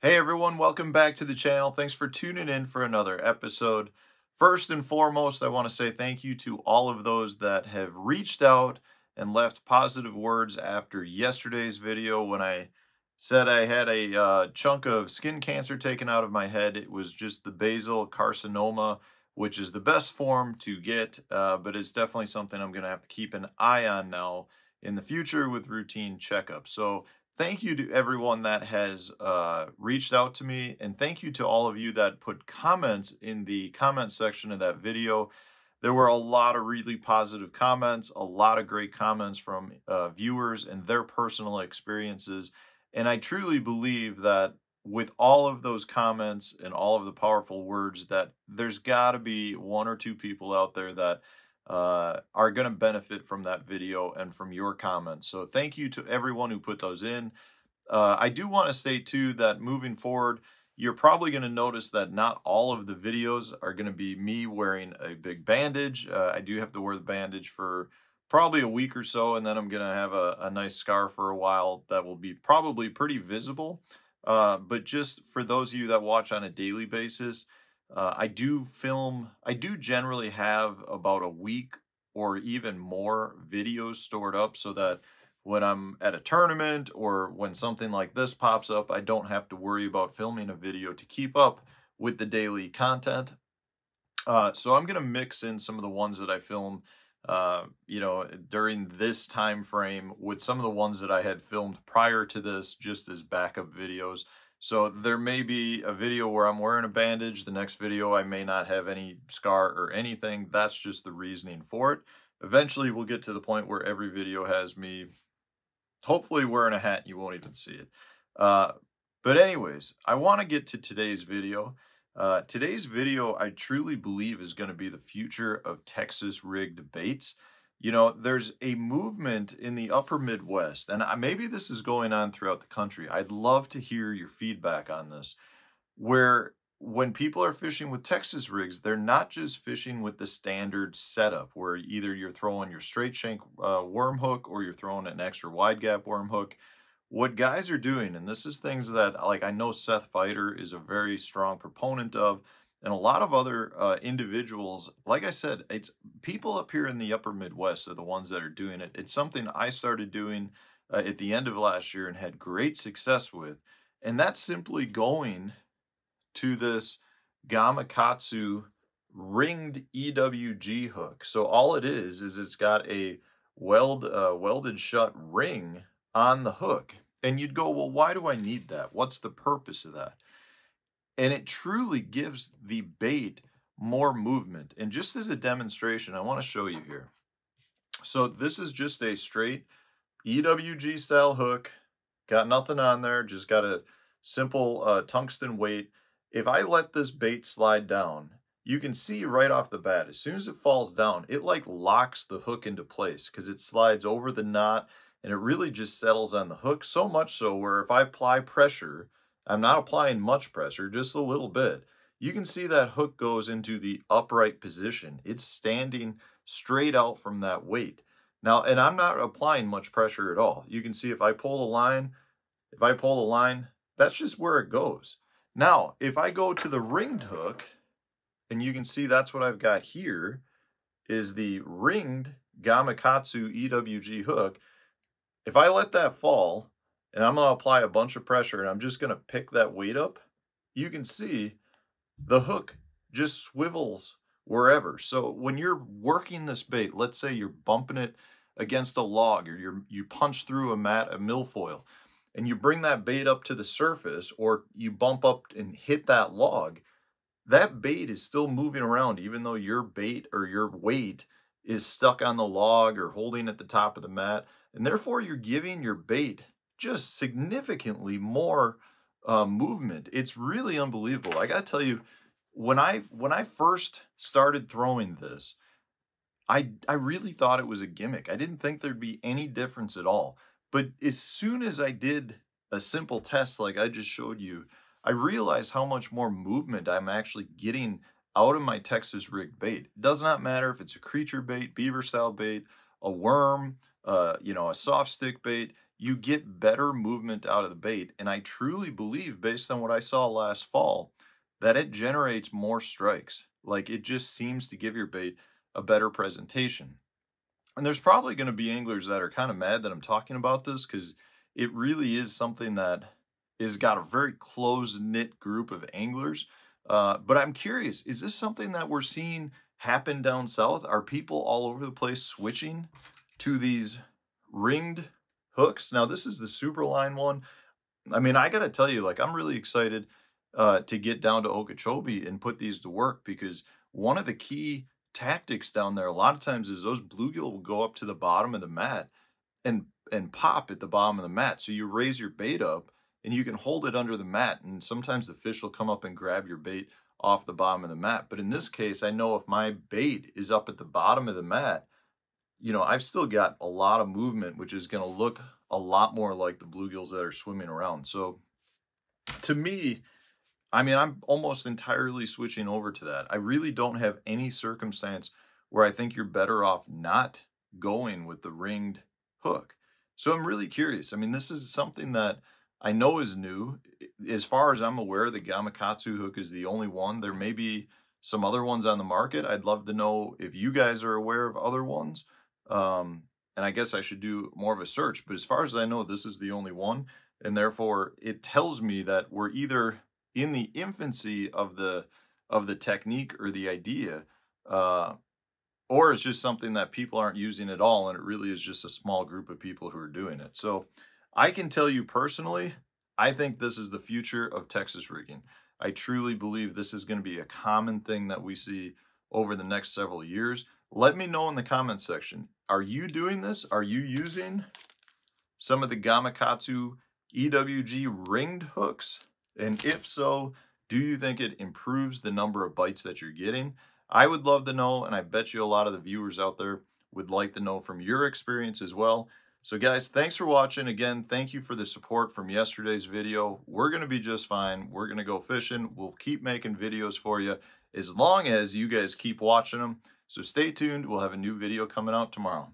Hey everyone, welcome back to the channel. Thanks for tuning in for another episode. First and foremost, I want to say thank you to all of those that have reached out and left positive words after yesterday's video when I said I had a chunk of skin cancer taken out of my head. It was just the basal carcinoma, which is the best form to get, but it's definitely something I'm going to have to keep an eye on now in the future with routine checkups. So thank you to everyone that has reached out to me, and thank you to all of you that put comments in the comment section of that video. There were a lot of really positive comments, a lot of great comments from viewers and their personal experiences. And I truly believe that with all of those comments and all of the powerful words, that there's got to be one or two people out there that are going to benefit from that video and from your comments. So thank you to everyone who put those in. I do want to state too that moving forward, you're probably going to notice that not all of the videos are going to be me wearing a big bandage. I do have to wear the bandage for probably a week or so, and then I'm going to have a nice scar for a while that will be probably pretty visible. But just for those of you that watch on a daily basis, I do generally have about a week or even more videos stored up so that when I'm at a tournament or when something like this pops up, I don't have to worry about filming a video to keep up with the daily content. So I'm going to mix in some of the ones that I film, during this time frame with some of the ones that I had filmed prior to this, just as backup videos. So there may be a video where I'm wearing a bandage. The next video, I may not have any scar or anything. That's just the reasoning for it. Eventually, we'll get to the point where every video has me hopefully wearing a hat and you won't even see it. But anyways, I want to get to today's video. Today's video, I truly believe, is going to be the future of Texas rigged baits. You know, there's a movement in the upper Midwest, and maybe this is going on throughout the country. I'd love to hear your feedback on this, where when people are fishing with Texas rigs, they're not just fishing with the standard setup, where either you're throwing your straight shank worm hook or you're throwing an extra wide gap worm hook. What guys are doing, and this is things that, like, I know Seth Feider is a very strong proponent of, and a lot of other individuals, like I said, it's people up here in the upper Midwest are the ones that are doing it. It's something I started doing at the end of last year and had great success with. And that's simply going to this Gamakatsu ringed EWG hook. So all it is it's got a welded shut ring on the hook. And you'd go, well, why do I need that? What's the purpose of that? And it truly gives the bait more movement. And just as a demonstration, I want to show you here. So this is just a straight EWG style hook. Got nothing on there, just got a simple tungsten weight. If I let this bait slide down, you can see right off the bat, as soon as it falls down, it like locks the hook into place because it slides over the knot and it really just settles on the hook, so much so where if I apply pressure, I'm not applying much pressure, just a little bit. You can see that hook goes into the upright position. It's standing straight out from that weight. Now, and I'm not applying much pressure at all. You can see if I pull the line, that's just where it goes. Now, if I go to the ringed hook, and you can see that's what I've got here, is the ringed Gamakatsu EWG hook. If I let that fall, and I'm going to apply a bunch of pressure, and I'm just going to pick that weight up, you can see the hook just swivels wherever. So when you're working this bait, let's say you're bumping it against a log, or you punch through a milfoil, and you bring that bait up to the surface, or you bump up and hit that log, that bait is still moving around, even though your bait or your weight is stuck on the log or holding at the top of the mat. And therefore, you're giving your bait just significantly more movement. It's really unbelievable. I got to tell you, when I first started throwing this, I really thought it was a gimmick. I didn't think there'd be any difference at all. But as soon as I did a simple test like I just showed you, I realized how much more movement I'm actually getting out of my Texas rig bait. It does not matter if it's a creature bait, beaver style bait, a worm, a soft stick bait. you get better movement out of the bait. And I truly believe, based on what I saw last fall, that it generates more strikes. Like, it just seems to give your bait a better presentation. And there's probably going to be anglers that are kind of mad that I'm talking about this, because it really is something that is got a very close-knit group of anglers. But I'm curious, is this something that we're seeing happen down south? Are people all over the place switching to these ringed hooks? Now, this is the Superline one. I mean, I got to tell you, like, I'm really excited to get down to Okeechobee and put these to work, because one of the key tactics down there a lot of times is those bluegill will go up to the bottom of the mat and pop at the bottom of the mat. So you raise your bait up and you can hold it under the mat, and sometimes the fish will come up and grab your bait off the bottom of the mat. But in this case, I know if my bait is up at the bottom of the mat, you know, I've still got a lot of movement, which is going to look a lot more like the bluegills that are swimming around. So to me, I mean, I'm almost entirely switching over to that. I really don't have any circumstance where I think you're better off not going with the ringed hook. So I'm really curious. I mean, this is something that I know is new. As far as I'm aware, the Gamakatsu hook is the only one. There may be some other ones on the market. I'd love to know if you guys are aware of other ones. And I guess I should do more of a search. But as far as I know, this is the only one. And therefore, it tells me that we're either in the infancy of the technique or the idea, or it's just something that people aren't using at all, and it really is just a small group of people who are doing it. So I can tell you personally, I think this is the future of Texas rigging. I truly believe this is going to be a common thing that we see over the next several years. Let me know in the comments section. Are you doing this? Are you using some of the Gamakatsu EWG ringed hooks? And if so, do you think it improves the number of bites that you're getting? I would love to know, and I bet you a lot of the viewers out there would like to know from your experience as well. So guys, thanks for watching. Again, thank you for the support from yesterday's video. We're going to be just fine. We're going to go fishing. We'll keep making videos for you as long as you guys keep watching them. So stay tuned. We'll have a new video coming out tomorrow.